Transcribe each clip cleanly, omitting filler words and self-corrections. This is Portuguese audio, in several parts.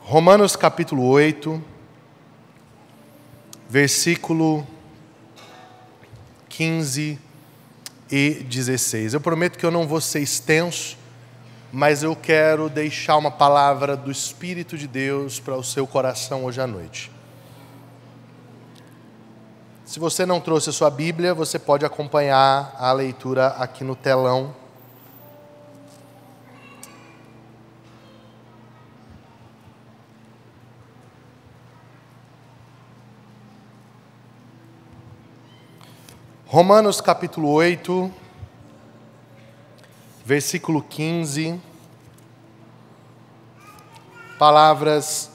Romanos capítulo 8, versículo 15 e 16. Eu prometo que eu não vou ser extenso, mas eu quero deixar uma palavra do Espírito de Deus para o seu coração hoje à noite. Se você não trouxe a sua Bíblia, você pode acompanhar a leitura aqui no telão. Romanos capítulo 8, versículo 15, palavras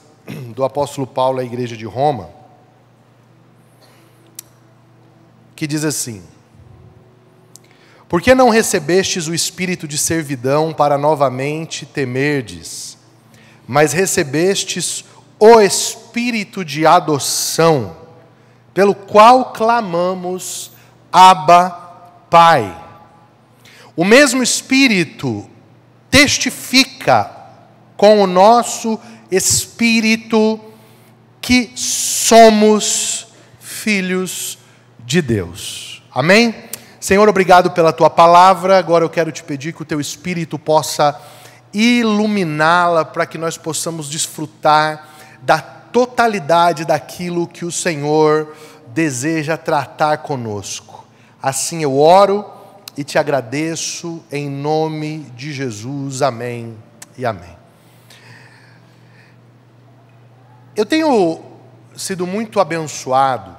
do apóstolo Paulo à igreja de Roma, que diz assim: Porque não recebestes o espírito de servidão para novamente temerdes, mas recebestes o espírito de adoção, pelo qual clamamos, Abba, Pai. O mesmo Espírito testifica com o nosso espírito que somos filhos de Deus. Amém? Senhor, obrigado pela Tua palavra. Agora eu quero te pedir que o Teu Espírito possa iluminá-la para que nós possamos desfrutar da totalidade daquilo que o Senhor deseja tratar conosco. Assim eu oro e te agradeço em nome de Jesus. Amém e amém. Eu tenho sido muito abençoado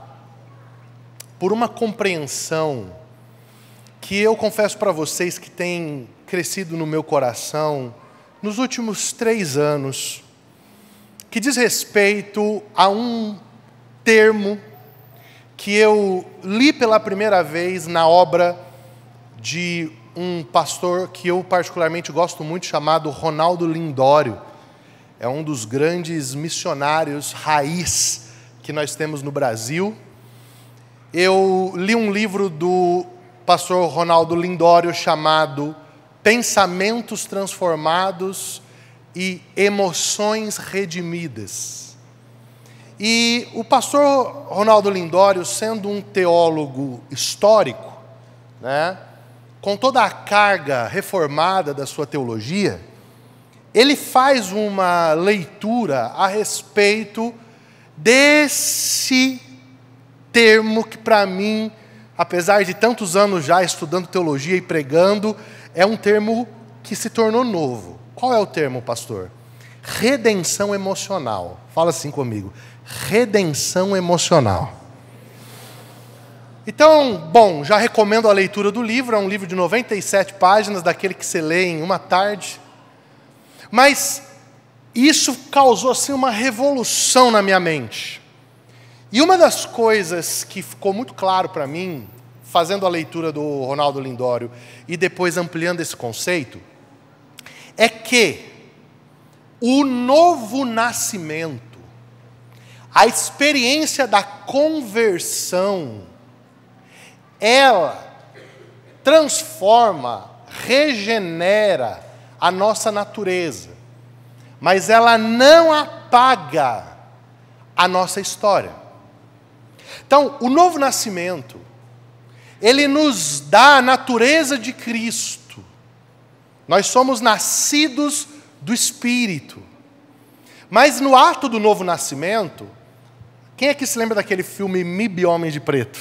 por uma compreensão que eu confesso para vocês que tem crescido no meu coração nos últimos 3 anos, que diz respeito a um termo que eu li pela primeira vez na obra de um pastor que eu particularmente gosto muito, chamado Ronaldo Lindório. É um dos grandes missionários raiz que nós temos no Brasil. Eu li um livro do pastor Ronaldo Lindório chamado Pensamentos Transformados e Emoções Redimidas. E o pastor Ronaldo Lindório, sendo um teólogo histórico, com toda a carga reformada da sua teologia, ele faz uma leitura a respeito desse termo que, para mim, apesar de tantos anos já estudando teologia e pregando, é um termo que se tornou novo. Qual é o termo, pastor? Redenção emocional. Fala assim comigo. Redenção emocional. Então, bom, já recomendo a leitura do livro. É um livro de 97 páginas, daquele que você lê em uma tarde. Mas isso causou assim uma revolução na minha mente. E uma das coisas que ficou muito claro para mim, fazendo a leitura do Ronaldo Lindório e depois ampliando esse conceito, é que o novo nascimento, a experiência da conversão, ela transforma, regenera a nossa natureza, mas ela não apaga a nossa história. Então, o novo nascimento, ele nos dá a natureza de Cristo. Nós somos nascidos do Espírito. Mas no ato do novo nascimento, quem é que se lembra daquele filme MIB Homem de Preto?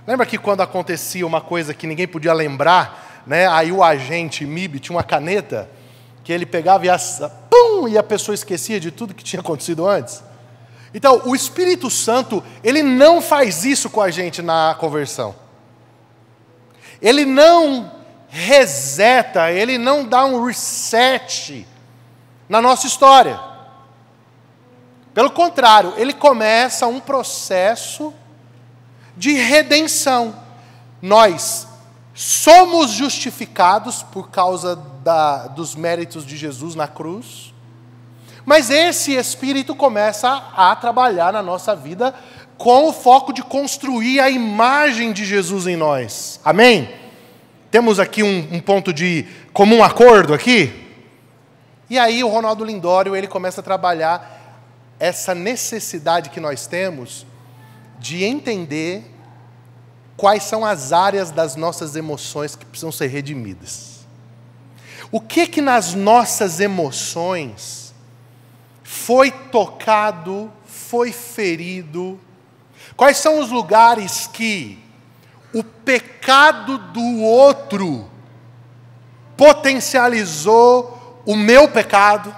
Lembra que quando acontecia uma coisa que ninguém podia lembrar, aí o agente MIB tinha uma caneta que ele pegava e a pessoa esquecia de tudo que tinha acontecido antes? Então, o Espírito Santo, ele não faz isso com a gente na conversão. Ele não reseta, ele não dá um reset na nossa história. Pelo contrário, ele começa um processo de redenção. Nós somos justificados por causa dos méritos de Jesus na cruz, mas esse Espírito começa a trabalhar na nossa vida com o foco de construir a imagem de Jesus em nós. Amém? Temos aqui um ponto de comum acordo aqui? E aí o Ronaldo Lindório, ele começa a trabalhar essa necessidade que nós temos de entender quais são as áreas das nossas emoções que precisam ser redimidas. O que nas nossas emoções foi tocado, foi ferido? Quais são os lugares que o pecado do outro potencializou o meu pecado?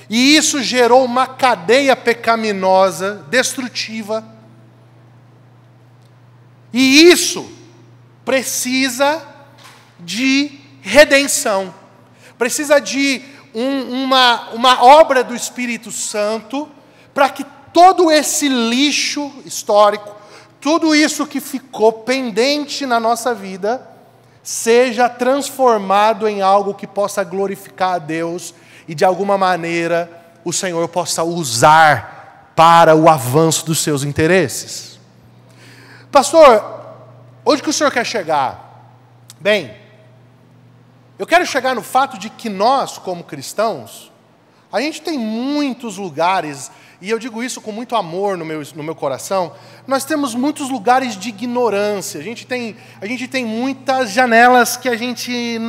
E isso gerou uma cadeia pecaminosa, destrutiva. E isso precisa de redenção. Precisa de uma obra do Espírito Santo para que todo esse lixo histórico, tudo isso que ficou pendente na nossa vida, seja transformado em algo que possa glorificar a Deus e, de alguma maneira, o Senhor possa usar para o avanço dos seus interesses. Pastor, onde que o senhor quer chegar? Bem, eu quero chegar no fato de que nós, como cristãos, a gente tem muitos lugares, e eu digo isso com muito amor no meu coração, nós temos muitos lugares de ignorância, a gente tem muitas janelas que a gente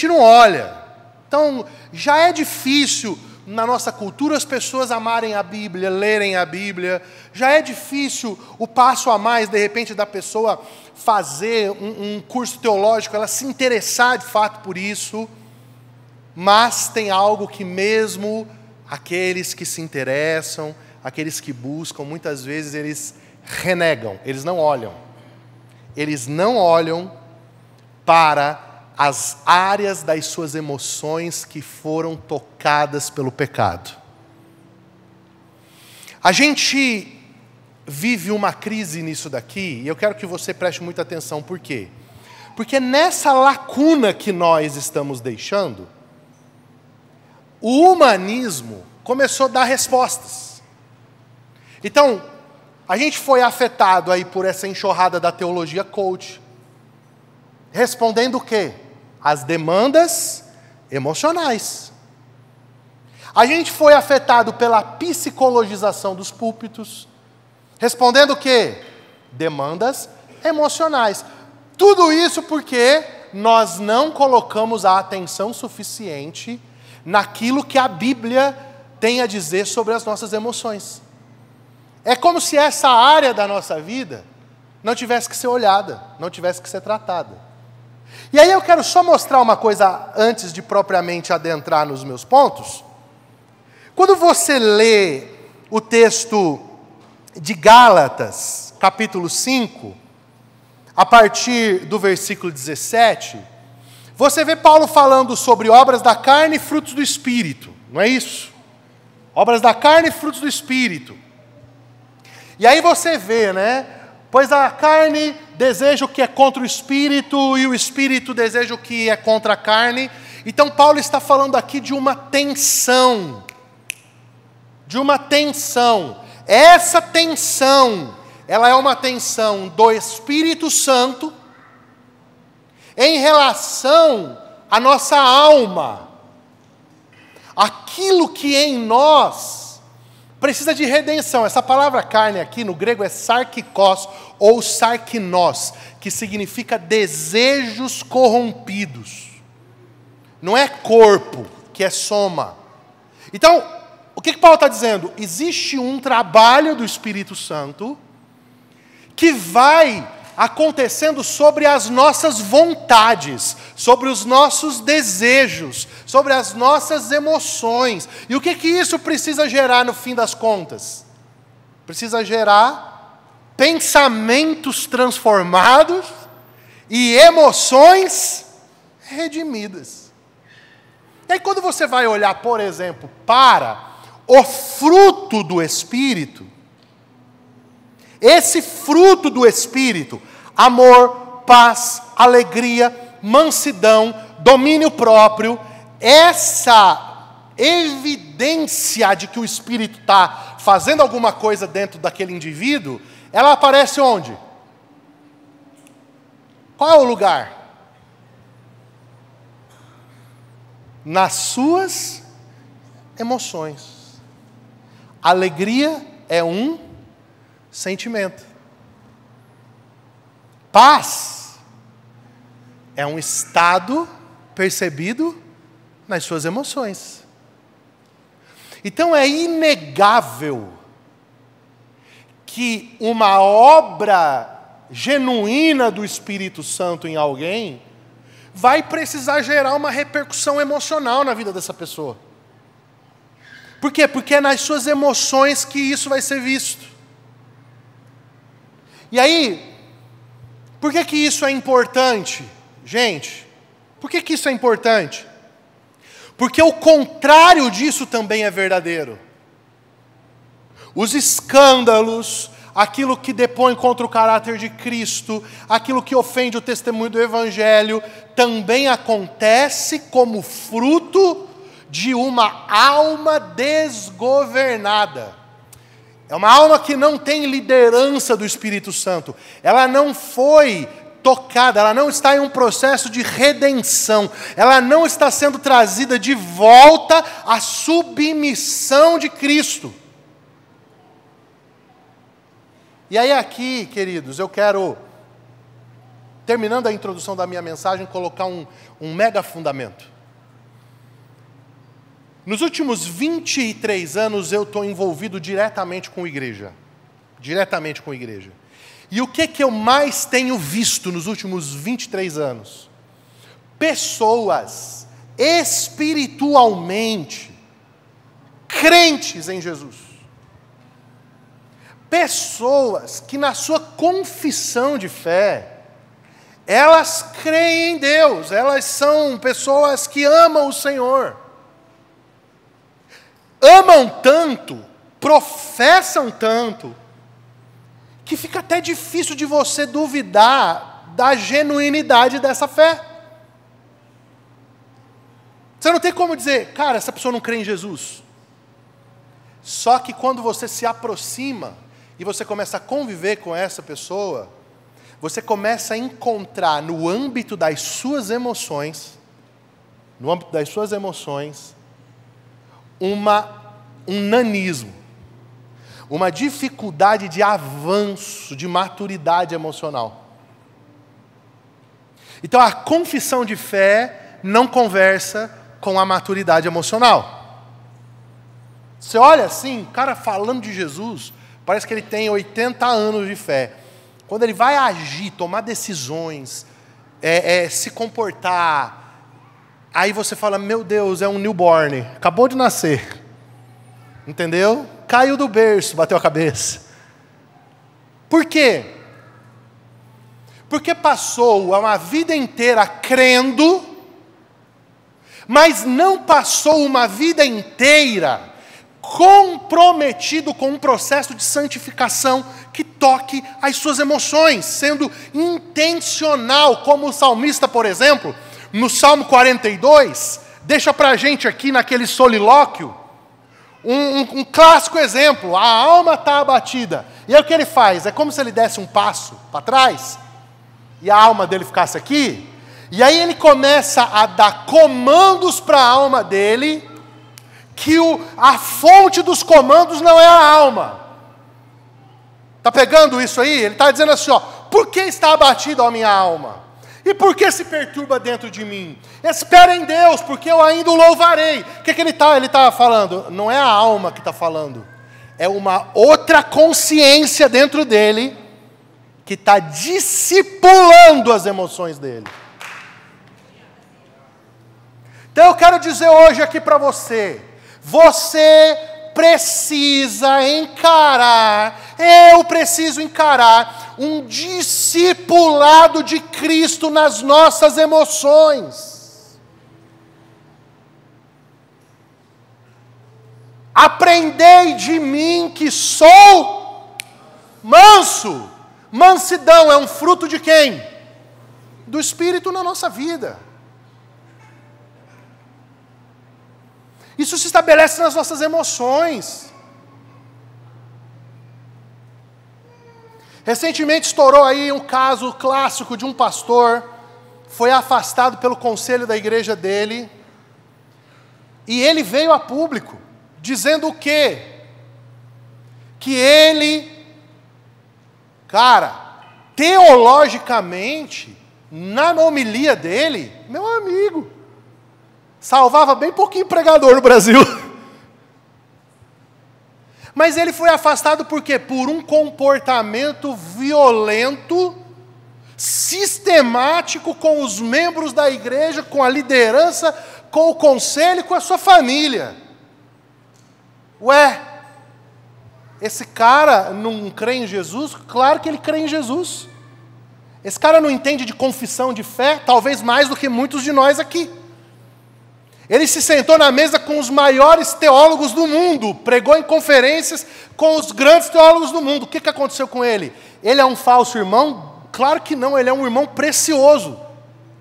não olha. Então, já é difícil na nossa cultura as pessoas amarem a Bíblia, lerem a Bíblia, já é difícil o passo a mais, de repente, da pessoa fazer um curso teológico, ela se interessar de fato por isso, mas tem algo que mesmo aqueles que se interessam, aqueles que buscam, muitas vezes eles renegam, eles não olham. Eles não olham para as áreas das suas emoções que foram tocadas pelo pecado. A gente vive uma crise nisso daqui, e eu quero que você preste muita atenção. Por quê? Porque nessa lacuna que nós estamos deixando, o humanismo começou a dar respostas. Então, a gente foi afetado aí por essa enxurrada da teologia coach, respondendo o quê? As demandas emocionais. A gente foi afetado pela psicologização dos púlpitos, respondendo o quê? Demandas emocionais. Tudo isso porque nós não colocamos a atenção suficiente naquilo que a Bíblia tem a dizer sobre as nossas emoções. É como se essa área da nossa vida não tivesse que ser olhada, não tivesse que ser tratada. E aí eu quero só mostrar uma coisa antes de propriamente adentrar nos meus pontos. Quando você lê o texto de Gálatas, capítulo 5, a partir do versículo 17, você vê Paulo falando sobre obras da carne e frutos do Espírito, não é isso? Obras da carne e frutos do Espírito. E aí você vê, né? Pois a carne deseja o que é contra o Espírito e o Espírito deseja o que é contra a carne. Então Paulo está falando aqui de uma tensão. De uma tensão. Essa tensão, ela é uma tensão do Espírito Santo em relação à nossa alma. Aquilo que em nós precisa de redenção. Essa palavra carne aqui no grego é sarkikos ou sarkinos, que significa desejos corrompidos. Não é corpo, que é soma. Então, o que Paulo está dizendo? Existe um trabalho do Espírito Santo que vai acontecendo sobre as nossas vontades, sobre os nossos desejos, sobre as nossas emoções. E o que isso precisa gerar no fim das contas? Precisa gerar pensamentos transformados e emoções redimidas. E aí quando você vai olhar, por exemplo, para o fruto do Espírito, esse fruto do Espírito, amor, paz, alegria, mansidão, domínio próprio, essa evidência de que o Espírito está fazendo alguma coisa dentro daquele indivíduo, ela aparece onde? Qual é o lugar? nas suas emoções. Alegria é um sentimento. Paz é um estado percebido nas suas emoções. Então é inegável que uma obra genuína do Espírito Santo em alguém vai precisar gerar uma repercussão emocional na vida dessa pessoa. Por quê? Porque é nas suas emoções que isso vai ser visto. E aí, por que que isso é importante? Gente, por que que isso é importante? Porque o contrário disso também é verdadeiro. Os escândalos, aquilo que depõe contra o caráter de Cristo, aquilo que ofende o testemunho do Evangelho, também acontece como fruto de uma alma desgovernada. É uma alma que não tem liderança do Espírito Santo. Ela não foi tocada, ela não está em um processo de redenção. Ela não está sendo trazida de volta à submissão de Cristo. E aí aqui, queridos, eu quero, terminando a introdução da minha mensagem, colocar um mega fundamento. Nos últimos 23 anos eu estou envolvido diretamente com igreja. Diretamente com igreja. E o que eu mais tenho visto nos últimos 23 anos? Pessoas espiritualmente crentes em Jesus. Pessoas que na sua confissão de fé, elas creem em Deus, elas são pessoas que amam o Senhor. Amam tanto, professam tanto, que fica até difícil de você duvidar da genuinidade dessa fé. Você não tem como dizer, cara, essa pessoa não crê em Jesus. Só que quando você se aproxima e você começa a conviver com essa pessoa, você começa a encontrar no âmbito das suas emoções, um nanismo, uma dificuldade de avanço, de maturidade emocional. Então a confissão de fé não conversa com a maturidade emocional. Você olha assim, o cara falando de Jesus, parece que ele tem 80 anos de fé. Quando ele vai agir, tomar decisões, se comportar, aí você fala, meu Deus, é um newborn, acabou de nascer. Entendeu? Caiu do berço, bateu a cabeça. Por quê? Porque passou uma vida inteira crendo, mas não passou uma vida inteira comprometido com um processo de santificação que toque as suas emoções, sendo intencional, como o salmista, por exemplo, no Salmo 42, deixa pra gente aqui naquele solilóquio, um clássico exemplo. A alma está abatida. E aí o que ele faz? É como se ele desse um passo para trás, e a alma dele ficasse aqui, e aí ele começa a dar comandos para a alma dele, que a fonte dos comandos não é a alma. Está pegando isso aí? Ele está dizendo assim, ó, por que está abatida a minha alma? E por que se perturba dentro de mim? Espera em Deus, porque eu ainda o louvarei. O que ele está falando? Não é a alma que está falando. É uma outra consciência dentro dele que está discipulando as emoções dele. Então eu quero dizer hoje aqui para você, você precisa encarar, eu preciso encarar um discipulado de Cristo nas nossas emoções. Aprendei de mim que sou manso. Mansidão é um fruto de quem? Do Espírito na nossa vida. Isso se estabelece nas nossas emoções. Recentemente estourou aí um caso clássico de um pastor, foi afastado pelo conselho da igreja dele, E ele veio a público, dizendo o quê? Que ele, cara, teologicamente, na homilia dele, meu amigo, salvava bem pouquinho pregador no Brasil. Mas ele foi afastado por quê? Por um comportamento violento, sistemático com os membros da igreja, com a liderança, com o conselho e com a sua família. Ué, esse cara não crê em Jesus? Claro que ele crê em Jesus. Esse cara não entende de confissão de fé, talvez mais do que muitos de nós aqui. Ele se sentou na mesa com os maiores teólogos do mundo, pregou em conferências com os grandes teólogos do mundo. O que aconteceu com ele? Ele é um falso irmão? Claro que não, ele é um irmão precioso,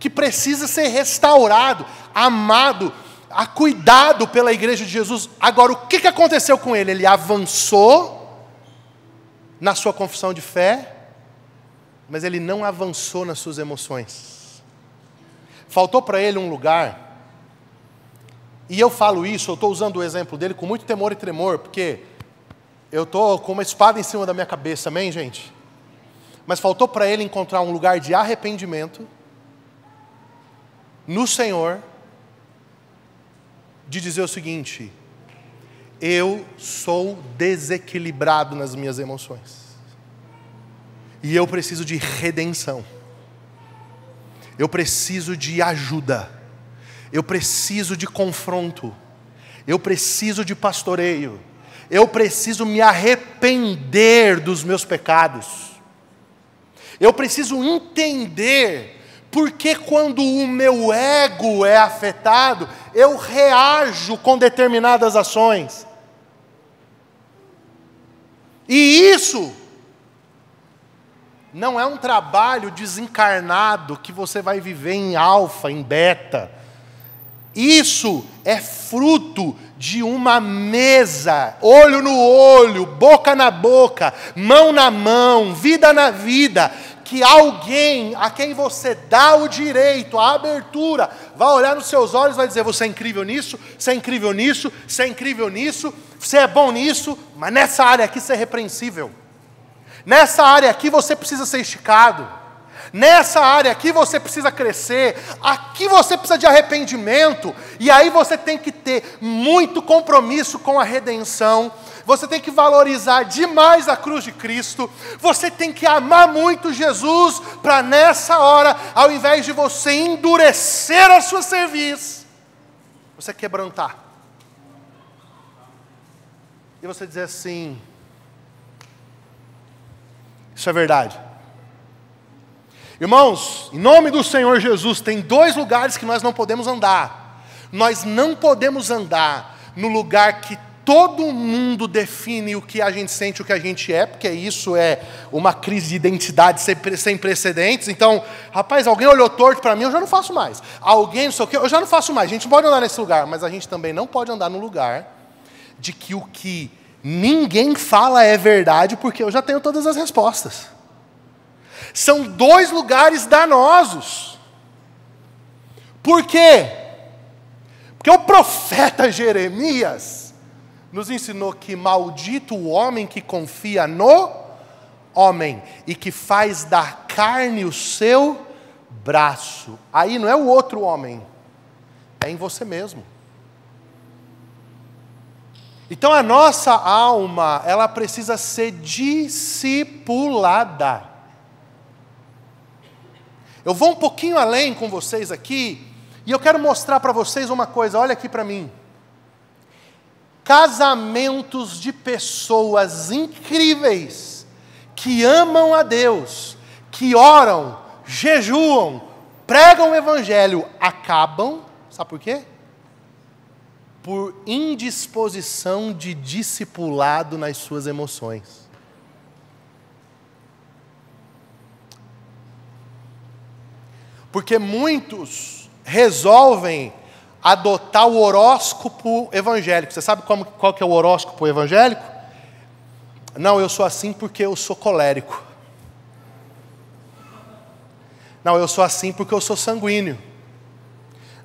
que precisa ser restaurado, amado, cuidado pela igreja de Jesus. Agora, o que aconteceu com ele? Ele avançou na sua confissão de fé, mas ele não avançou nas suas emoções. Faltou para ele um lugar. E eu falo isso, eu estou usando o exemplo dele com muito temor e tremor, porque eu estou com uma espada em cima da minha cabeça, amém, gente? Mas faltou para ele encontrar um lugar de arrependimento no Senhor, de dizer o seguinte: eu sou desequilibrado nas minhas emoções, e eu preciso de redenção, eu preciso de ajuda, eu preciso de confronto, eu preciso de pastoreio, eu preciso me arrepender dos meus pecados, eu preciso entender porque quando o meu ego é afetado, eu reajo com determinadas ações. E isso não é um trabalho desencarnado que você vai viver em alfa, em beta. Isso é fruto de uma mesa, olho no olho, boca na boca, mão na mão, vida na vida, que alguém a quem você dá o direito, a abertura, vai olhar nos seus olhos e vai dizer: você é incrível nisso, você é incrível nisso, você é incrível nisso, você é bom nisso, mas nessa área aqui você é repreensível. Nessa área aqui você precisa ser esticado. Nessa área aqui você precisa crescer, aqui você precisa de arrependimento, e aí você tem que ter muito compromisso com a redenção, você tem que valorizar demais a cruz de Cristo, você tem que amar muito Jesus, para nessa hora, ao invés de você endurecer a sua cerviz, você quebrantar. E você dizer assim: isso é verdade. Irmãos, em nome do Senhor Jesus, tem 2 lugares que nós não podemos andar. Nós não podemos andar no lugar que todo mundo define o que a gente sente, o que a gente é, porque isso é uma crise de identidade sem precedentes. Então, rapaz, alguém olhou torto para mim, eu já não faço mais. Alguém não sei o quê, eu já não faço mais. A gente pode andar nesse lugar, mas a gente também não pode andar no lugar de que o que ninguém fala é verdade, porque eu já tenho todas as respostas. São 2 lugares danosos. Por quê? Porque o profeta Jeremias nos ensinou que maldito o homem que confia no homem e que faz da carne o seu braço. Aí não é o outro homem, é em você mesmo. Então a nossa alma, ela precisa ser discipulada. Eu vou um pouquinho além com vocês aqui, e eu quero mostrar para vocês uma coisa, olha aqui para mim. Casamentos de pessoas incríveis, que amam a Deus, que oram, jejuam, pregam o Evangelho, acabam, sabe por quê? Por indisposição de discipulado nas suas emoções. Porque muitos resolvem adotar o horóscopo evangélico. Você sabe qual que é o horóscopo evangélico? Não, eu sou assim porque eu sou colérico. Não, eu sou assim porque eu sou sanguíneo.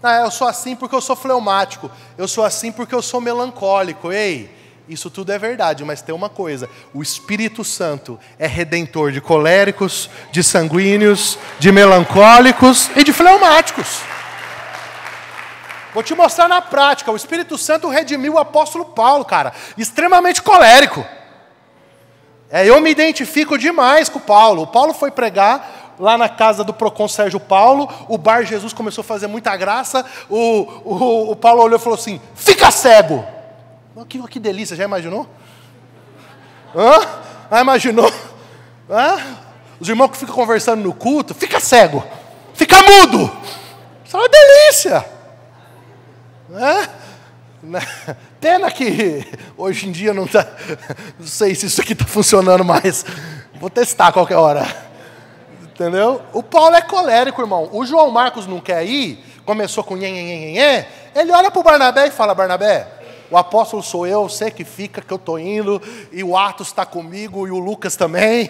Ah, eu sou assim porque eu sou fleumático. Eu sou assim porque eu sou melancólico. Ei, isso tudo é verdade, mas tem uma coisa. O Espírito Santo é redentor de coléricos, de sanguíneos, de melancólicos e de fleumáticos. Vou te mostrar na prática. O Espírito Santo redimiu o apóstolo Paulo, cara. Extremamente colérico. Eu me identifico demais com o Paulo. O Paulo foi pregar lá na casa do Procon Sérgio Paulo. O Bar Jesus começou a fazer muita graça. O Paulo olhou e falou assim, fica cego. Que delícia, já imaginou? Já imaginou? Os irmãos que ficam conversando no culto, fica cego. Fica mudo. Isso é uma delícia. Pena que hoje em dia não sei se isso aqui está funcionando mais. Vou testar a qualquer hora. Entendeu? O Paulo é colérico, irmão. O João Marcos não quer ir, começou com nhenhenhenhenhen. Ele olha para o Barnabé e fala, Barnabé, o apóstolo sou eu, você que fica, que eu estou indo, e o Atos está comigo, e o Lucas também.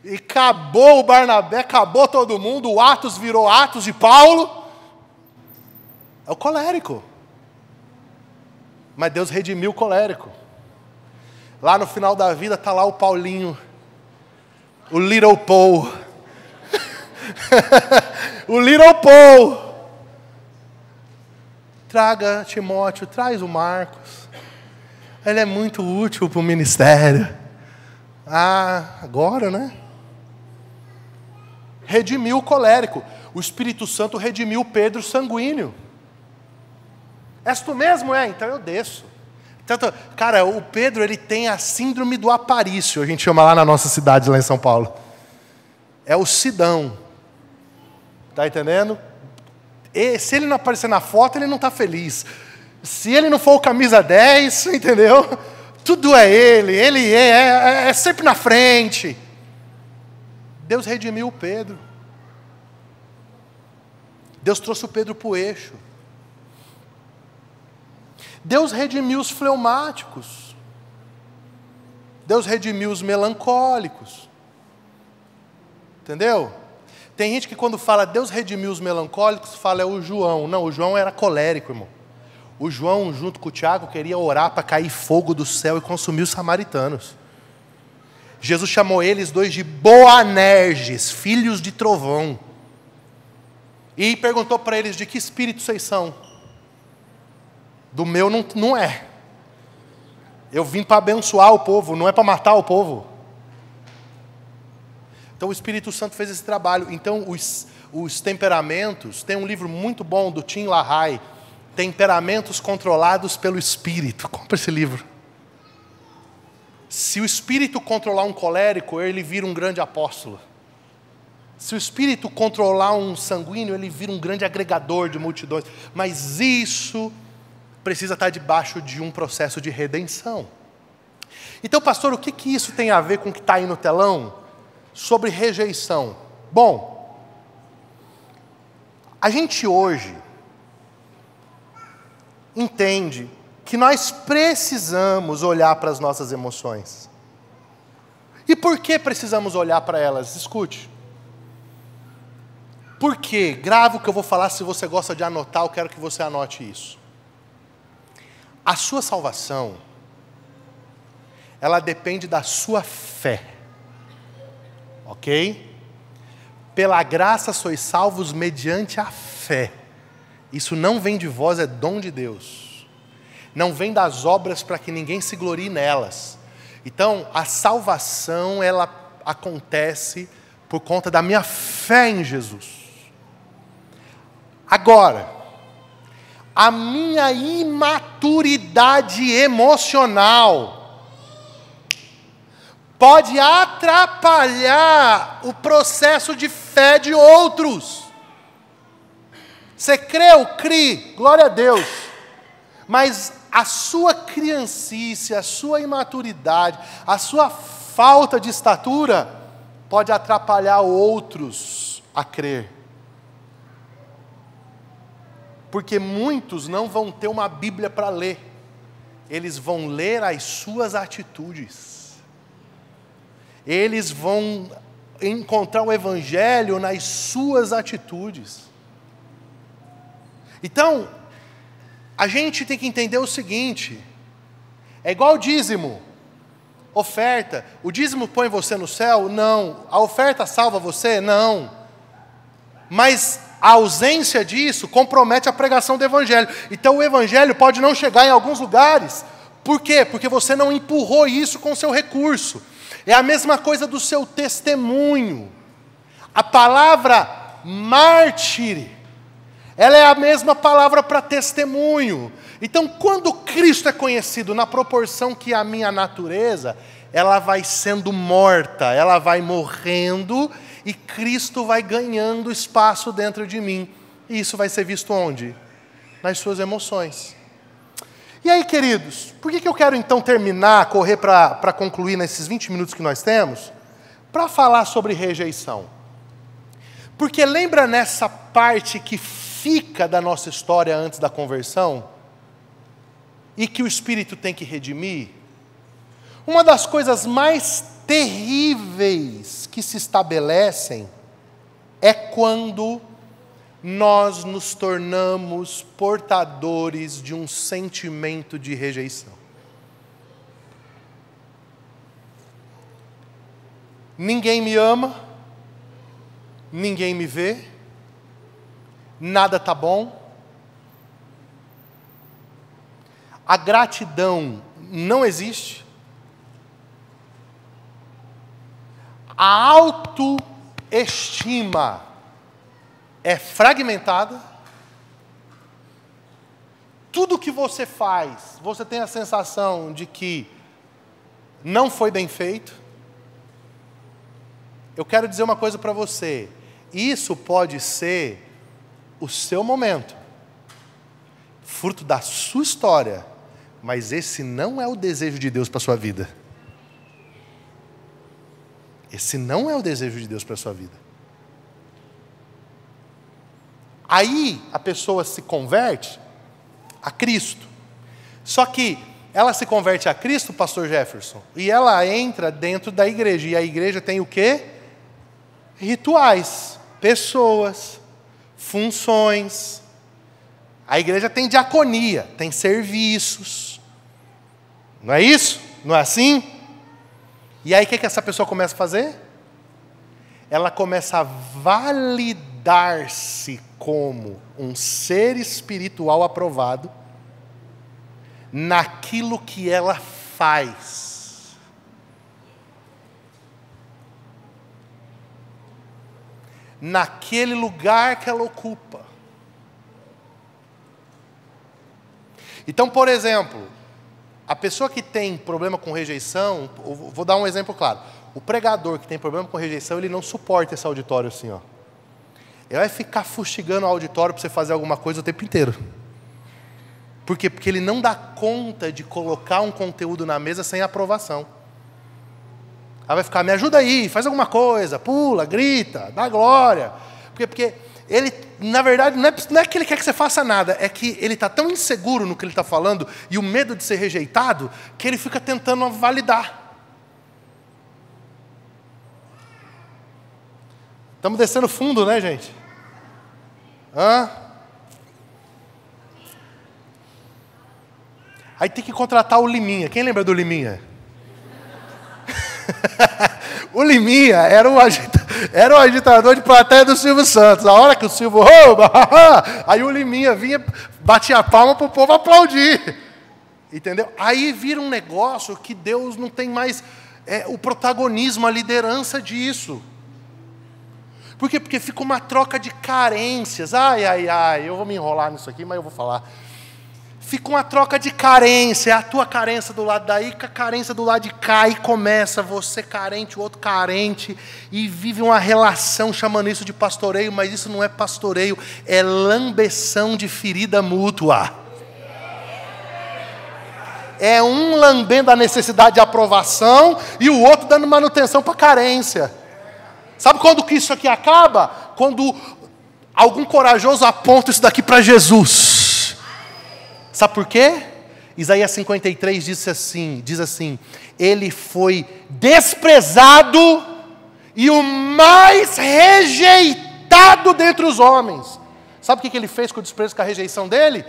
E acabou o Barnabé, acabou todo mundo, o Atos virou Atos de Paulo. É o colérico. Mas Deus redimiu o colérico. Lá no final da vida está lá o Paulinho. O Little Paul. O Little Paul. Traga Timóteo, traz o Marcos. Ele é muito útil para o ministério. Agora, né? Redimiu o colérico. O Espírito Santo redimiu Pedro sanguíneo. És tu mesmo? Então eu desço. Tanto, cara, o Pedro, ele tem a síndrome do Aparício, a gente chama lá na nossa cidade, lá em São Paulo. É o Sidão. Tá entendendo? E se ele não aparecer na foto, ele não está feliz. Se ele não for o camisa 10, entendeu? Tudo é ele é sempre na frente. Deus redimiu o Pedro. Deus trouxe o Pedro para o eixo. Deus redimiu os fleumáticos. Deus redimiu os melancólicos. Entendeu? Tem gente que quando fala Deus redimiu os melancólicos, fala é o João. Não, o João era colérico, irmão. O João, junto com o Tiago, queria orar para cair fogo do céu e consumir os samaritanos. Jesus chamou eles dois de Boanerges, filhos de trovão. E perguntou para eles de que espírito vocês são. Do meu não é. Eu vim para abençoar o povo, não é para matar o povo. Então o Espírito Santo fez esse trabalho. Então os temperamentos, tem um livro muito bom do Tim LaHaye, Temperamentos Controlados pelo Espírito. Compre esse livro. Se o Espírito controlar um colérico, ele vira um grande apóstolo. Se o Espírito controlar um sanguíneo, ele vira um grande agregador de multidões. Mas isso precisa estar debaixo de um processo de redenção. Então, pastor, o que isso tem a ver com o que está aí no telão? Sobre rejeição. Bom, a gente hoje entende que nós precisamos olhar para as nossas emoções. E por que precisamos olhar para elas? Escute. Por quê? Grave o que eu vou falar, se você gosta de anotar, eu quero que você anote isso. A sua salvação, ela depende da sua fé. Ok? Pela graça sois salvos mediante a fé. Isso não vem de vós, é dom de Deus. Não vem das obras para que ninguém se glorie nelas. Então, a salvação, ela acontece por conta da minha fé em Jesus. Agora, a minha imaturidade emocional pode atrapalhar o processo de fé de outros. Você creu? Crie, glória a Deus. Mas a sua criancice, a sua imaturidade, a sua falta de estatura pode atrapalhar outros a crer. Porque muitos não vão ter uma Bíblia para ler. Eles vão ler as suas atitudes. Eles vão encontrar o Evangelho nas suas atitudes. Então, a gente tem que entender o seguinte, é igual o dízimo, oferta. O dízimo põe você no céu? Não. A oferta salva você? Não. Mas a ausência disso compromete a pregação do Evangelho. Então o Evangelho pode não chegar em alguns lugares. Por quê? Porque você não empurrou isso com o seu recurso. É a mesma coisa do seu testemunho. A palavra mártir, ela é a mesma palavra para testemunho. Então, quando Cristo é conhecido na proporção que a minha natureza, ela vai sendo morta, ela vai morrendo e Cristo vai ganhando espaço dentro de mim. E isso vai ser visto onde? Nas suas emoções. E aí, queridos, por que eu quero então terminar, correr para concluir nesses 20 minutos que nós temos? Para falar sobre rejeição. Porque lembra nessa parte que fica da nossa história antes da conversão? E que o Espírito tem que redimir? Uma das coisas mais terríveis que se estabelecem é quando nós nos tornamos portadores de um sentimento de rejeição. Ninguém me ama, ninguém me vê, nada está bom. A gratidão não existe. A autoestima é fragmentada. Tudo que você faz, você tem a sensação de que não foi bem feito. Eu quero dizer uma coisa para você. Isso pode ser o seu momento, fruto da sua história, mas esse não é o desejo de Deus para a sua vida. Esse não é o desejo de Deus para a sua vida. Aí a pessoa se converte a Cristo. Só que ela se converte a Cristo, pastor Jefferson, e ela entra dentro da igreja. E a igreja tem o quê? Rituais, pessoas, funções. A igreja tem diaconia, tem serviços. Não é isso? Não é assim? E aí o que essa pessoa começa a fazer? Ela começa a validar-se como um ser espiritual aprovado naquilo que ela faz. Naquele lugar que ela ocupa. Então, por exemplo, a pessoa que tem problema com rejeição, vou dar um exemplo claro. O pregador que tem problema com rejeição, ele não suporta esse auditório assim, ó. Ele vai ficar fustigando o auditório para você fazer alguma coisa o tempo inteiro. Por quê? Porque ele não dá conta de colocar um conteúdo na mesa sem aprovação. Aí vai ficar, me ajuda aí, faz alguma coisa, pula, grita, dá glória. Porque ele, na verdade, não é que ele quer que você faça nada, é que ele está tão inseguro no que ele está falando e o medo de ser rejeitado, que ele fica tentando validar. Estamos descendo fundo, né, gente? Aí tem que contratar o Liminha. Quem lembra do Liminha? O Liminha era o agitador de plateia do Silvio Santos. A hora que o Silvio rouba, aí o Liminha vinha, batia a palma para o povo aplaudir. Entendeu? Aí vira um negócio que Deus não tem mais o protagonismo, a liderança disso. Por quê? Porque fica uma troca de carências. Eu vou me enrolar nisso aqui, mas eu vou falar. Fica uma troca de carência, a tua carência do lado daí, com a carência do lado de cá, e começa você carente, o outro carente, e vive uma relação chamando isso de pastoreio, mas isso não é pastoreio, é lambeção de ferida mútua. É um lambendo a necessidade de aprovação, e o outro dando manutenção para a carência. Sabe quando que isso aqui acaba? Quando algum corajoso aponta isso daqui para Jesus. Sabe por quê? Isaías 53 diz assim, ele foi desprezado e o mais rejeitado dentre os homens. Sabe o que ele fez com o desprezo, com a rejeição dele?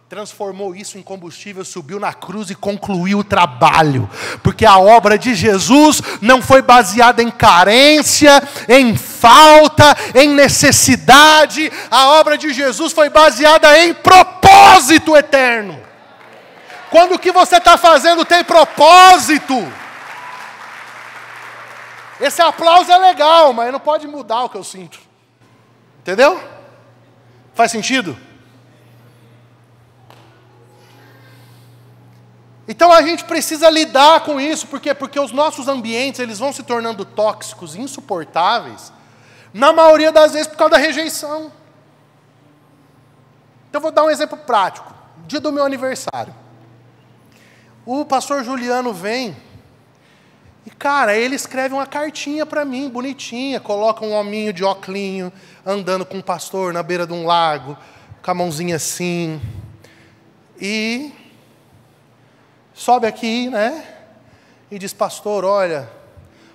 Transformou isso em combustível, subiu na cruz e concluiu o trabalho. Porque a obra de Jesus não foi baseada em carência, em falta, em necessidade. A obra de Jesus foi baseada em propósito eterno. Quando o que você está fazendo tem propósito. Esse aplauso é legal, mas não pode mudar o que eu sinto. Entendeu? Faz sentido? Então a gente precisa lidar com isso, por quê? Porque os nossos ambientes, eles vão se tornando tóxicos, insuportáveis, na maioria das vezes por causa da rejeição. Então eu vou dar um exemplo prático. Dia do meu aniversário. O pastor Juliano vem, e cara, ele escreve uma cartinha para mim, bonitinha, coloca um hominho de óculinho, andando com o pastor na beira de um lago, com a mãozinha assim, e sobe aqui, né? E diz, pastor, olha,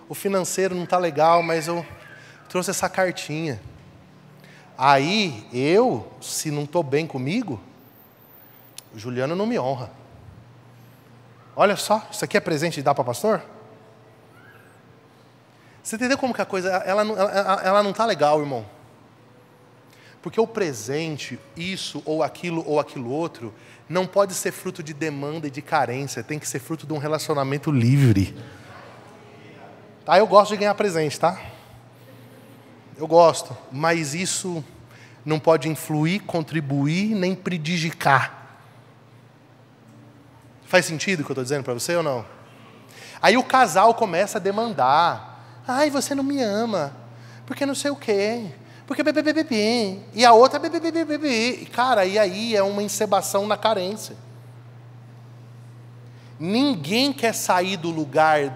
o financeiro não está legal, mas eu trouxe essa cartinha. Aí, se não estou bem comigo, o Juliano não me honra. Olha só, isso aqui é presente de dar para pastor? Você entendeu como que a coisa, ela não está legal, irmão? Porque o presente, isso ou aquilo outro, não pode ser fruto de demanda e de carência, tem que ser fruto de um relacionamento livre. Tá, eu gosto de ganhar presente, tá? Eu gosto, mas isso não pode influir, contribuir, nem predicar. Faz sentido o que eu estou dizendo para você ou não? Aí o casal começa a demandar. Ai, você não me ama, porque não sei o quê, porque bebê, e a outra bebê. Cara, e aí é uma encebação na carência. Ninguém quer sair do lugar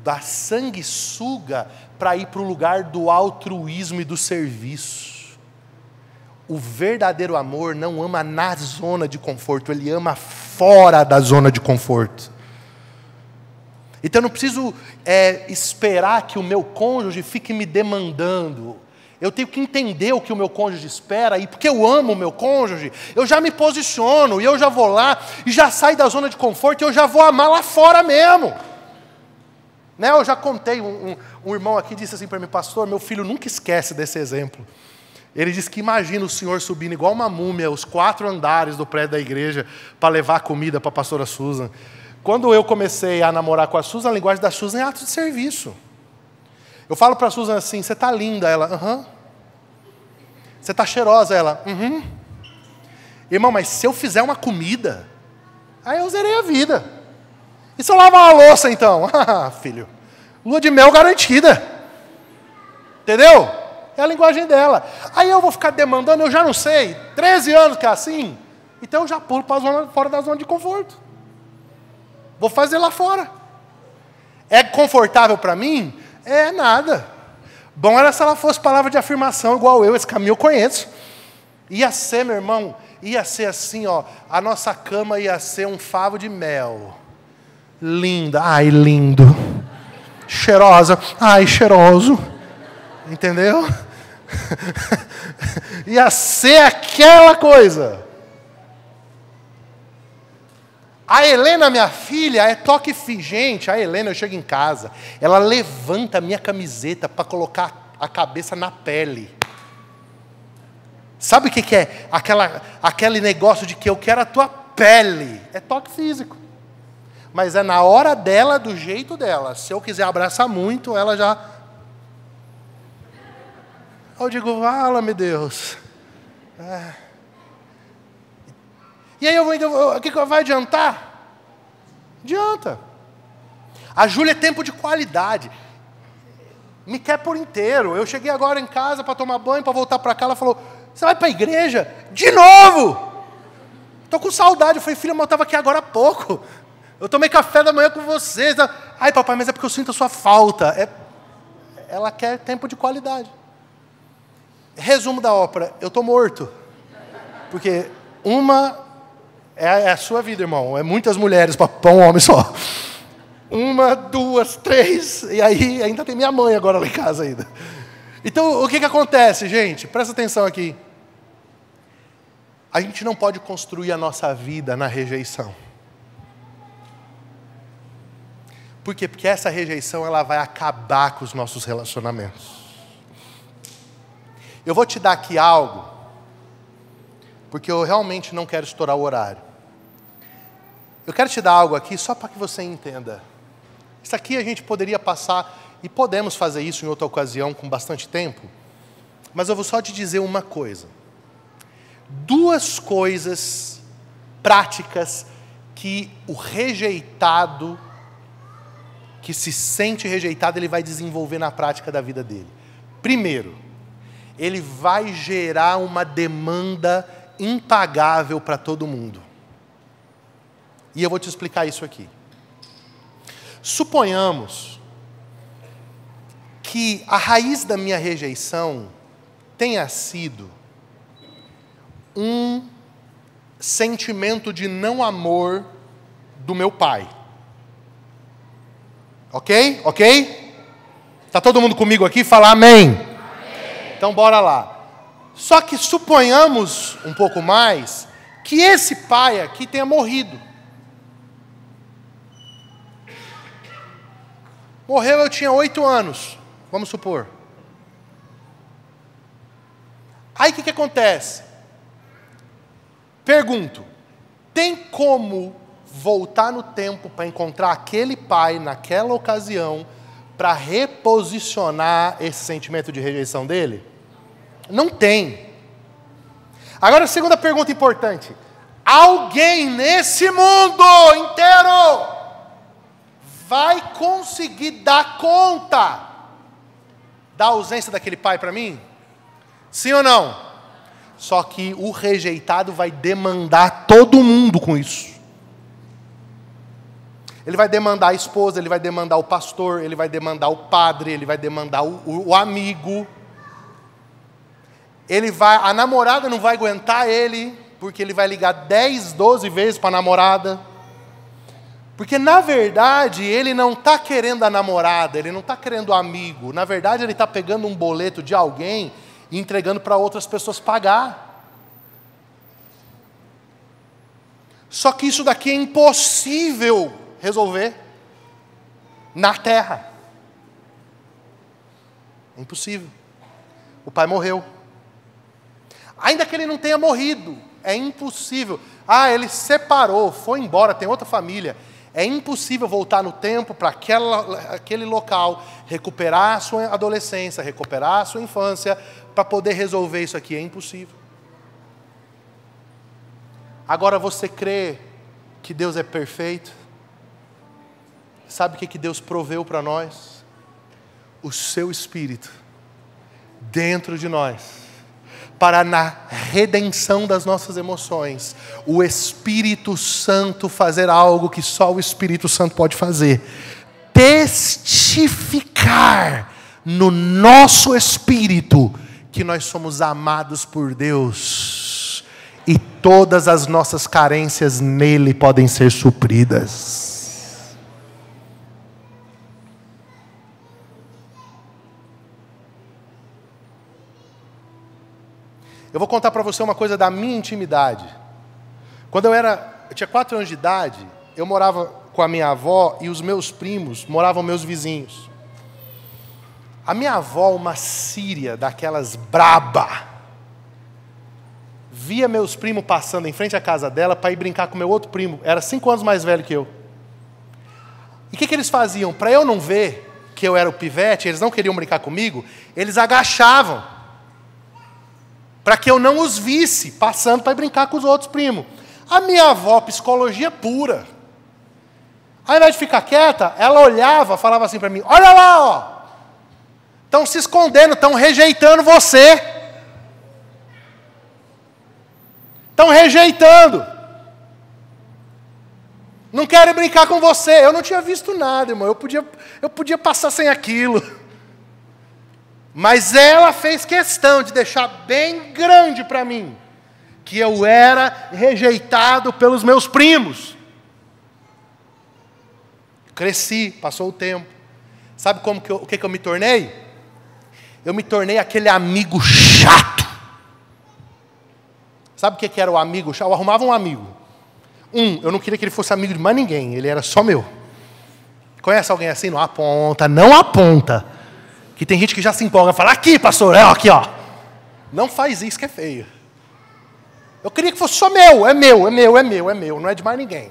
da sanguessuga para ir para o lugar do altruísmo e do serviço. O verdadeiro amor não ama na zona de conforto, ele ama fora da zona de conforto. Então eu não preciso esperar que o meu cônjuge fique me demandando. Eu tenho que entender o que o meu cônjuge espera, e porque eu amo o meu cônjuge, eu já me posiciono, e eu já vou lá, e já saio da zona de conforto, e eu já vou amar lá fora mesmo. Né? Eu já contei, um irmão aqui disse assim para mim, pastor, meu filho nunca esquece desse exemplo. Ele disse que imagina o senhor subindo igual uma múmia, os 4 andares do prédio da igreja, para levar comida para a pastora Susan. Quando eu comecei a namorar com a Susan, a linguagem da Susan é ato de serviço. Eu falo para a Susan assim, você está linda, ela, aham. Você está cheirosa, ela, uhum. Irmão, mas se eu fizer uma comida, aí eu zerei a vida. E se eu lavar uma louça então? Ah, filho, lua de mel garantida. Entendeu? É a linguagem dela. Aí eu vou ficar demandando, eu já não sei, 13 anos que é assim, então eu já pulo para fora da zona de conforto. Vou fazer lá fora. É confortável para mim? É nada. Bom era se ela fosse palavra de afirmação, igual eu, esse caminho eu conheço. Ia ser, meu irmão, ia ser assim, ó, a nossa cama ia ser um favo de mel. Linda, ai lindo. Cheirosa, ai cheiroso. Entendeu? Ia ser aquela coisa. A Helena, minha filha, é toque gente. A Helena, eu chego em casa, ela levanta a minha camiseta para colocar a cabeça na pele. Sabe o que é? Aquele negócio de que eu quero a tua pele. É toque físico. Mas é na hora dela, do jeito dela. Se eu quiser abraçar muito, ela já... Eu digo, fala-me Deus. E aí o que vai adiantar? Adianta. A Júlia é tempo de qualidade. Me quer por inteiro. Eu cheguei agora em casa para tomar banho, para voltar para cá. Ela falou, você vai para a igreja? De novo? Estou com saudade. Eu falei, filha, mas eu estava aqui agora há pouco. Eu tomei café da manhã com vocês. Ai, papai, mas é porque eu sinto a sua falta. Ela quer tempo de qualidade. Resumo da ópera, eu estou morto. Porque uma é a sua vida, irmão. É muitas mulheres para um homem só. 1, 2, 3. E aí ainda tem minha mãe agora lá em casa ainda. Então, o que acontece, gente? Presta atenção aqui. A gente não pode construir a nossa vida na rejeição. Por quê? Porque essa rejeição ela vai acabar com os nossos relacionamentos. Eu vou te dar aqui algo, porque eu realmente não quero estourar o horário. Eu quero te dar algo aqui só para que você entenda. Isso aqui a gente poderia passar, e podemos fazer isso em outra ocasião com bastante tempo, mas eu vou só te dizer uma coisa. 2 coisas práticas que o rejeitado, que se sente rejeitado, ele vai desenvolver na prática da vida dele. Primeiro, ele vai gerar uma demanda impagável para todo mundo. E eu vou te explicar isso aqui. Suponhamos que a raiz da minha rejeição tenha sido um sentimento de não amor do meu pai. Ok? Ok? Está todo mundo comigo aqui? Fala amém. Amém. Então bora lá. Só que suponhamos um pouco mais que esse pai aqui tenha morrido. Morreu, eu tinha 8 anos, vamos supor. Aí o que acontece? Pergunto, tem como voltar no tempo para encontrar aquele pai naquela ocasião para reposicionar esse sentimento de rejeição dele? Não tem. Agora, a segunda pergunta importante. Alguém nesse mundo inteiro vai conseguir dar conta da ausência daquele pai para mim? Sim ou não? Só que o rejeitado vai demandar todo mundo com isso. Ele vai demandar a esposa, ele vai demandar o pastor, ele vai demandar o padre, ele vai demandar o amigo. A namorada não vai aguentar ele, porque ele vai ligar 10, 12 vezes para a namorada. Porque, na verdade, ele não está querendo a namorada, ele não está querendo o amigo. Na verdade, ele está pegando um boleto de alguém e entregando para outras pessoas pagar. Só que isso daqui é impossível resolver na terra. É impossível. O pai morreu. Ainda que ele não tenha morrido, é impossível. Ele separou, foi embora, tem outra família. É impossível voltar no tempo para aquele local, recuperar a sua adolescência, recuperar a sua infância, para poder resolver isso aqui. É impossível. Agora você crê que Deus é perfeito? Sabe o que Deus proveu para nós? O seu Espírito dentro de nós. Para na redenção das nossas emoções, o Espírito Santo fazer algo que só o Espírito Santo pode fazer. Testificar no nosso espírito que nós somos amados por Deus e todas as nossas carências nele podem ser supridas. Eu vou contar para você uma coisa da minha intimidade. Quando eu tinha 4 anos de idade, eu morava com a minha avó e os meus primos moravam meus vizinhos. A minha avó, uma síria daquelas braba, via meus primos passando em frente à casa dela para ir brincar com meu outro primo. Era 5 anos mais velho que eu. E o que eles faziam? Para eu não ver que eu era o pivete, eles não queriam brincar comigo, eles agachavam. Para que eu não os visse passando para brincar com os outros primos. A minha avó, psicologia pura. Ao invés de ficar quieta, ela olhava, falava assim para mim, olha lá, ó. Estão se escondendo, estão rejeitando você. Estão rejeitando. Não querem brincar com você. Eu não tinha visto nada, irmão. Eu podia passar sem aquilo. Mas ela fez questão de deixar bem grande para mim que eu era rejeitado pelos meus primos. Cresci, passou o tempo. Sabe o que eu me tornei? Eu me tornei aquele amigo chato. Sabe o que era o amigo chato? Eu arrumava um amigo. Eu não queria que ele fosse amigo de mais ninguém, ele era só meu. Conhece alguém assim? Não aponta, não aponta. Que tem gente que já se empolga e fala, aqui, pastor, aqui, ó. Não faz isso que é feio. Eu queria que fosse só meu, é meu, não é de mais ninguém.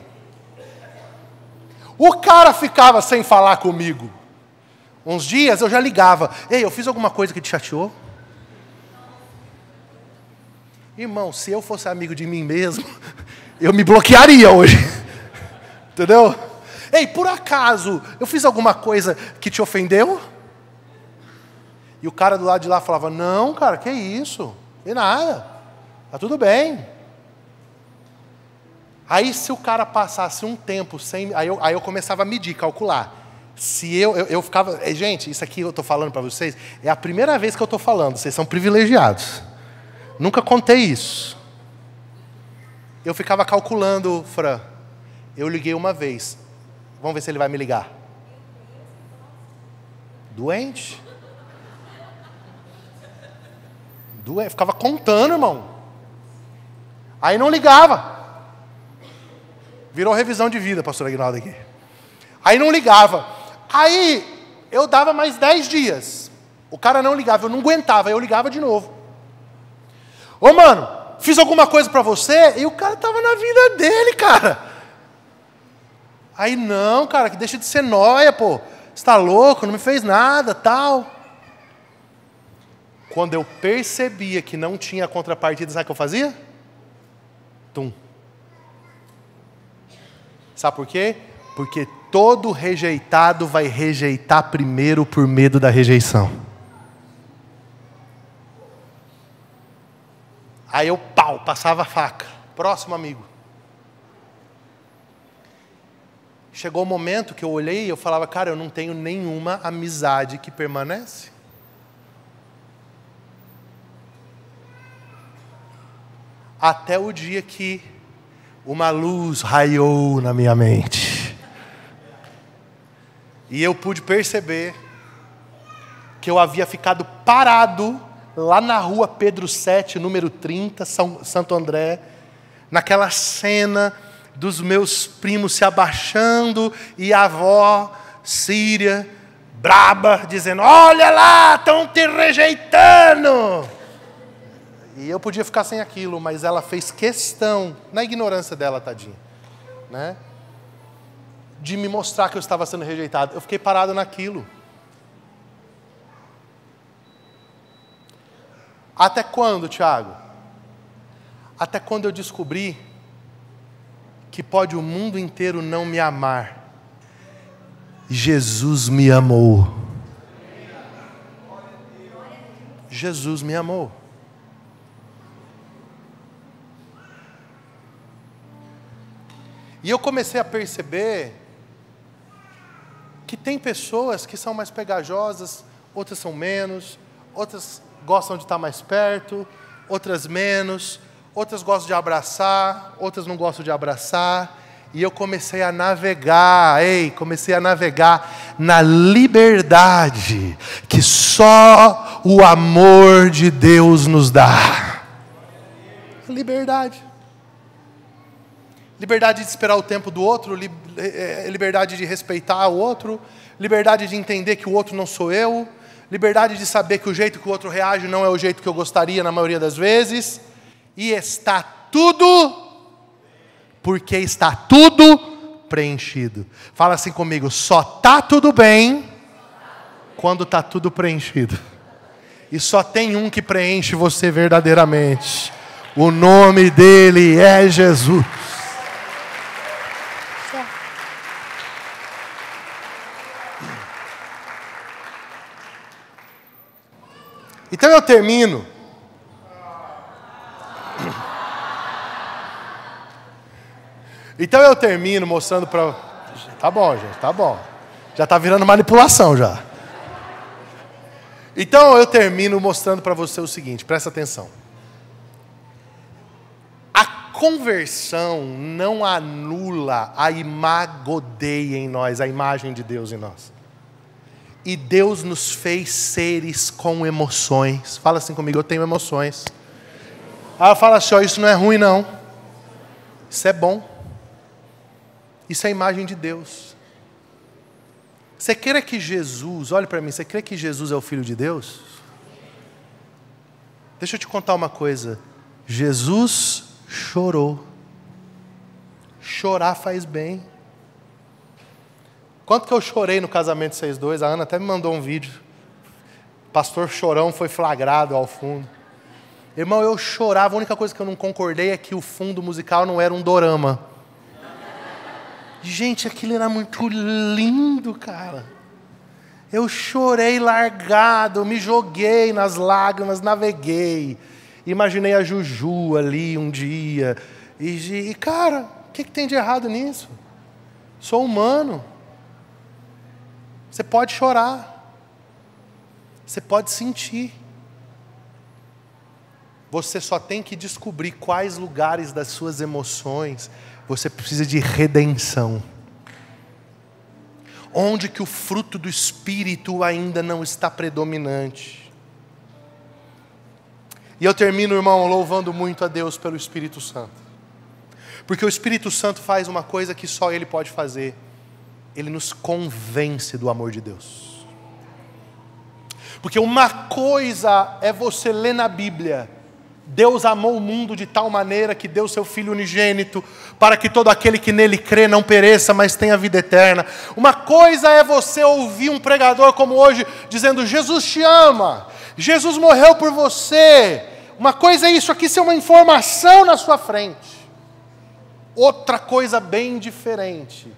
O cara ficava sem falar comigo. Uns dias eu já ligava. Ei, eu fiz alguma coisa que te chateou? Irmão, se eu fosse amigo de mim mesmo, eu me bloquearia hoje. Entendeu? Ei, por acaso, eu fiz alguma coisa que te ofendeu? E o cara do lado de lá falava, não, cara, que isso? Tem nada. Tá tudo bem. Aí se o cara passasse um tempo sem... Aí eu começava a medir, calcular. Se eu ficava... Gente, isso aqui eu estou falando para vocês, é a primeira vez que eu estou falando, vocês são privilegiados. Nunca contei isso. Eu ficava calculando, Fran. Eu liguei uma vez. Vamos ver se ele vai me ligar. Doente? Ficava contando, irmão. Aí não ligava. Virou revisão de vida, pastor Aguinaldo aqui. Aí não ligava. Aí eu dava mais 10 dias. O cara não ligava, eu não aguentava, eu ligava de novo. Ô mano, fiz alguma coisa pra você? E o cara tava na vida dele, cara. Aí não, cara, que deixa de ser nóia, pô. Você tá louco, não me fez nada, tal. Quando eu percebia que não tinha contrapartida, sabe o que eu fazia? Tum. Sabe por quê? Porque todo rejeitado vai rejeitar primeiro por medo da rejeição. Aí eu, passava a faca. Próximo amigo. Chegou o momento que eu olhei e eu falava, cara, eu não tenho nenhuma amizade que permanece. Até o dia que uma luz raiou na minha mente. E eu pude perceber que eu havia ficado parado lá na rua Pedro 7, número 30, Santo André, naquela cena dos meus primos se abaixando e a avó síria, braba, dizendo, olha lá, estão te rejeitando. E eu podia ficar sem aquilo, mas ela fez questão, na ignorância dela, tadinha, né, de me mostrar que eu estava sendo rejeitado. Eu fiquei parado naquilo. Até quando, Tiago? Até quando eu descobri que pode o mundo inteiro não me amar. Jesus me amou. Jesus me amou. E eu comecei a perceber que tem pessoas que são mais pegajosas, outras são menos, outras gostam de estar mais perto, outras menos, outras gostam de abraçar, outras não gostam de abraçar. E eu comecei a navegar, na liberdade que só o amor de Deus nos dá. Liberdade. Liberdade de esperar o tempo do outro, liberdade de respeitar o outro, liberdade de entender que o outro não sou eu, liberdade de saber que o jeito que o outro reage não é o jeito que eu gostaria na maioria das vezes. E está tudo, porque está tudo preenchido. Fala assim comigo, só está tudo bem quando está tudo preenchido. E só tem um que preenche você verdadeiramente. O nome dele é Jesus. Então eu termino. Mostrando para... Tá bom, gente, tá bom. Já está virando manipulação já. Então eu termino mostrando para você o seguinte, presta atenção. A conversão não anula a imago Dei em nós, a imagem de Deus em nós. E Deus nos fez seres com emoções. Fala assim comigo, eu tenho emoções. Fala assim, isso não é ruim não. Isso é bom. Isso é a imagem de Deus. Você crê que Jesus, olhe para mim, você crê que Jesus é o Filho de Deus? Deixa eu te contar uma coisa. Jesus chorou. Chorar faz bem. Quanto que eu chorei no casamento de vocês dois? A Ana até me mandou um vídeo. Pastor Chorão foi flagrado ao fundo. Irmão, eu chorava. A única coisa que eu não concordei é que o fundo musical não era um dorama. Gente, aquilo era muito lindo, cara. Eu chorei largado, me joguei nas lágrimas, naveguei. Imaginei a Juju ali um dia. E cara, o que tem de errado nisso? Sou humano. Você pode chorar. Você pode sentir. Você só tem que descobrir quais lugares das suas emoções você precisa de redenção. Onde que o fruto do Espírito ainda não está predominante. E eu termino, irmão, louvando muito a Deus pelo Espírito Santo. Porque o Espírito Santo faz uma coisa que só Ele pode fazer. Ele nos convence do amor de Deus. Porque uma coisa é você ler na Bíblia: Deus amou o mundo de tal maneira que deu seu Filho unigênito, para que todo aquele que nele crê não pereça, mas tenha vida eterna. Uma coisa é você ouvir um pregador como hoje, dizendo, Jesus te ama, Jesus morreu por você. Uma coisa é isso aqui ser uma informação na sua frente. Outra coisa bem diferente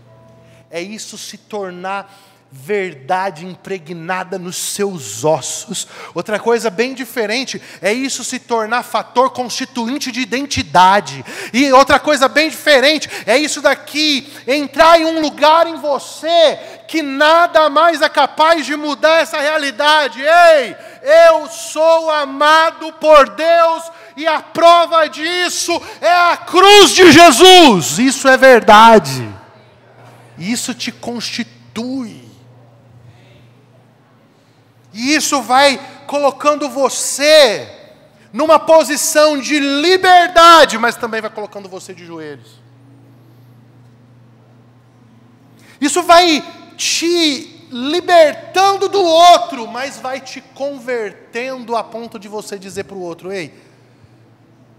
é isso se tornar verdade impregnada nos seus ossos. Outra coisa bem diferente é isso se tornar fator constituinte de identidade. E outra coisa bem diferente é isso daqui entrar em um lugar em você que nada mais é capaz de mudar essa realidade. Ei, eu sou amado por Deus e a prova disso é a cruz de Jesus. Isso é verdade. Isso te constitui. E isso vai colocando você numa posição de liberdade, mas também vai colocando você de joelhos. Isso vai te libertando do outro, mas vai te convertendo a ponto de você dizer para o outro, ei,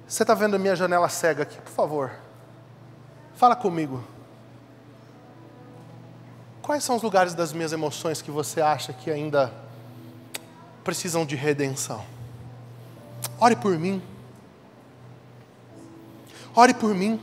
você está vendo a minha janela cega aqui? Por favor, fala comigo. Quais são os lugares das minhas emoções que você acha que ainda precisam de redenção? Ore por mim. Ore por mim.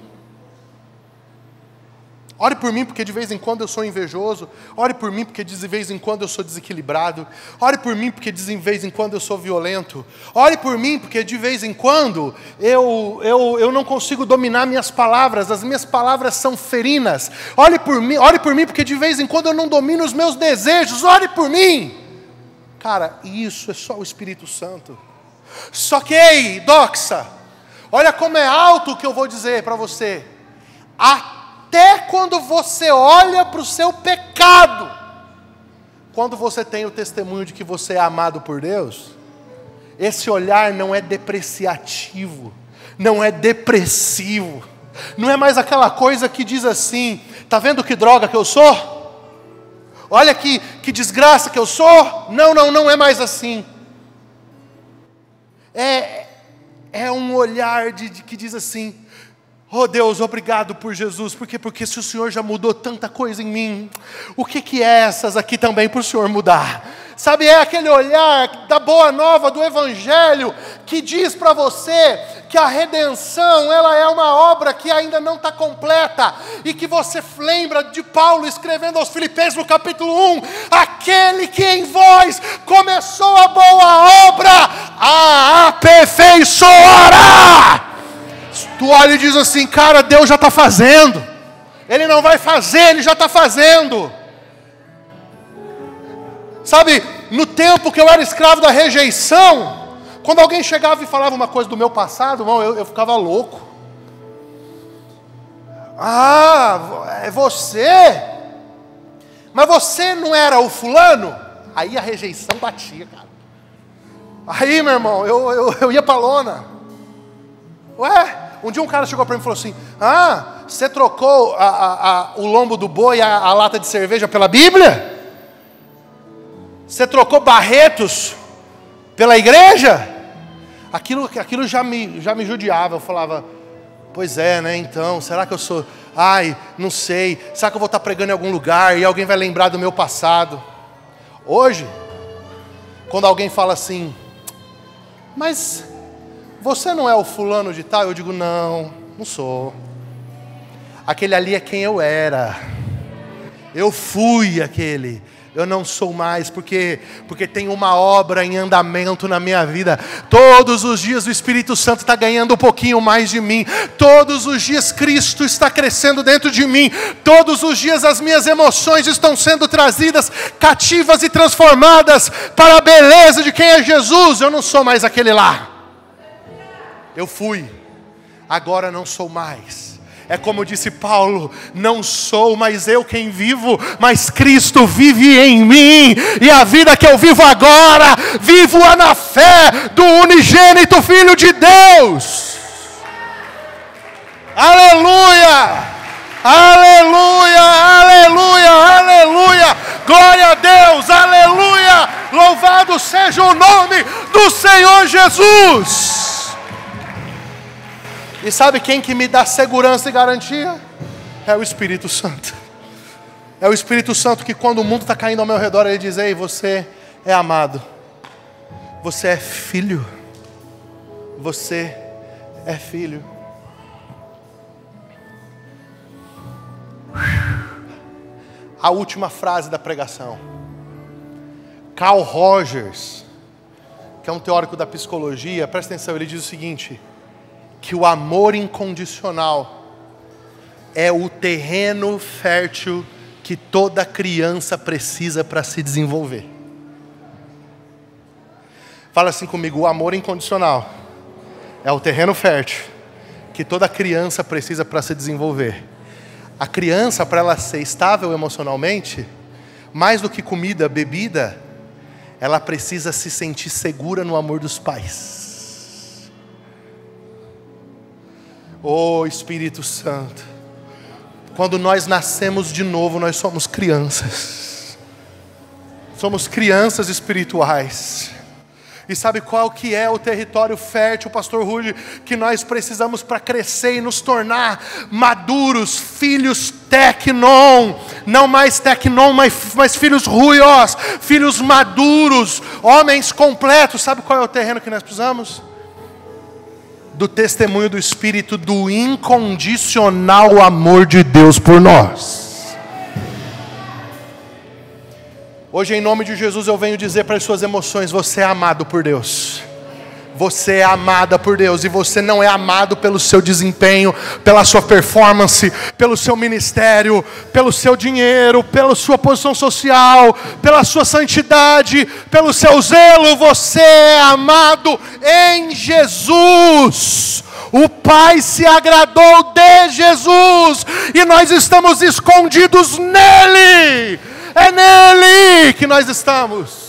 Ore por mim porque de vez em quando eu sou invejoso. Ore por mim porque de vez em quando eu sou desequilibrado. Ore por mim porque de vez em quando eu sou violento. Ore por mim porque de vez em quando eu não consigo dominar minhas palavras. As minhas palavras são ferinas. Ore por mim porque de vez em quando eu não domino os meus desejos. Ore por mim. Cara, isso é só o Espírito Santo. Só que, ei, doxa, olha como é alto o que eu vou dizer para você. Até quando você olha para o seu pecado, quando você tem o testemunho de que você é amado por Deus, esse olhar não é depreciativo, não é depressivo, não é mais aquela coisa que diz assim, tá vendo que droga que eu sou? Olha que desgraça que eu sou. Não é mais assim. É um olhar que diz assim, oh Deus, obrigado por Jesus, porque se o Senhor já mudou tanta coisa em mim, o que é essas aqui também para o Senhor mudar? Sabe, é aquele olhar da boa nova, do Evangelho, que diz para você que a redenção, ela é uma obra que ainda não está completa, e que você lembra de Paulo escrevendo aos Filipenses no capítulo 1, aquele que em vós começou a boa obra, a aperfeiçoará. Tu olha e diz assim, cara, Deus já está fazendo. Ele não vai fazer, Ele já está fazendo. Sabe, no tempo que eu era escravo da rejeição, quando alguém chegava e falava uma coisa do meu passado, irmão, eu ficava louco. Ah, é você? Mas você não era o fulano? Aí a rejeição batia, cara. Aí, meu irmão, eu ia pra lona. Ué, um dia um cara chegou para mim e falou assim: você trocou o lombo do boi e a lata de cerveja pela Bíblia? Você trocou Barretos pela igreja? Aquilo já me judiava. Eu falava: pois é, né, então, será que eu sou... não sei, será que eu vou estar pregando em algum lugar e alguém vai lembrar do meu passado? Hoje, quando alguém fala assim: mas você não é o fulano de tal? Eu digo: não sou. Aquele ali é quem eu era. Eu fui aquele. Eu não sou mais, porque tem uma obra em andamento na minha vida. Todos os dias o Espírito Santo está ganhando um pouquinho mais de mim. Todos os dias Cristo está crescendo dentro de mim. Todos os dias as minhas emoções estão sendo trazidas cativas e transformadas para a beleza de quem é Jesus. Eu não sou mais aquele lá. Eu fui, agora não sou mais. É como disse Paulo: não sou mais eu quem vivo, mas Cristo vive em mim. E a vida que eu vivo agora, vivo-a na fé do unigênito Filho de Deus. Aleluia! Aleluia! Aleluia! Aleluia! Glória a Deus! Aleluia! Louvado seja o nome do Senhor Jesus! E sabe quem que me dá segurança e garantia? É o Espírito Santo. É o Espírito Santo que, quando o mundo está caindo ao meu redor, ele diz: ei, você é amado. Você é filho. Você é filho. A última frase da pregação. Carl Rogers, que é um teórico da psicologia, presta atenção, ele diz o seguinte: que o amor incondicional é o terreno fértil que toda criança precisa para se desenvolver. Fala assim comigo: o amor incondicional é o terreno fértil que toda criança precisa para se desenvolver. A criança, para ela ser estável emocionalmente, mais do que comida, bebida, ela precisa se sentir segura no amor dos pais. Oh, Espírito Santo, quando nós nascemos de novo, nós somos crianças. Somos crianças espirituais. E sabe qual que é o território fértil, pastor Rudy, que nós precisamos para crescer e nos tornar maduros, filhos tecnon, não mais tecnon, mas filhos ruios, filhos maduros, homens completos. Sabe qual é o terreno que nós precisamos? Do testemunho do Espírito, do incondicional amor de Deus por nós. Hoje, em nome de Jesus, eu venho dizer para as suas emoções: você é amado por Deus. Você é amada por Deus. E você não é amado pelo seu desempenho, pela sua performance, pelo seu ministério, pelo seu dinheiro, pela sua posição social, pela sua santidade, pelo seu zelo. Você é amado em Jesus. O Pai se agradou de Jesus e nós estamos escondidos nele. É nele que nós estamos.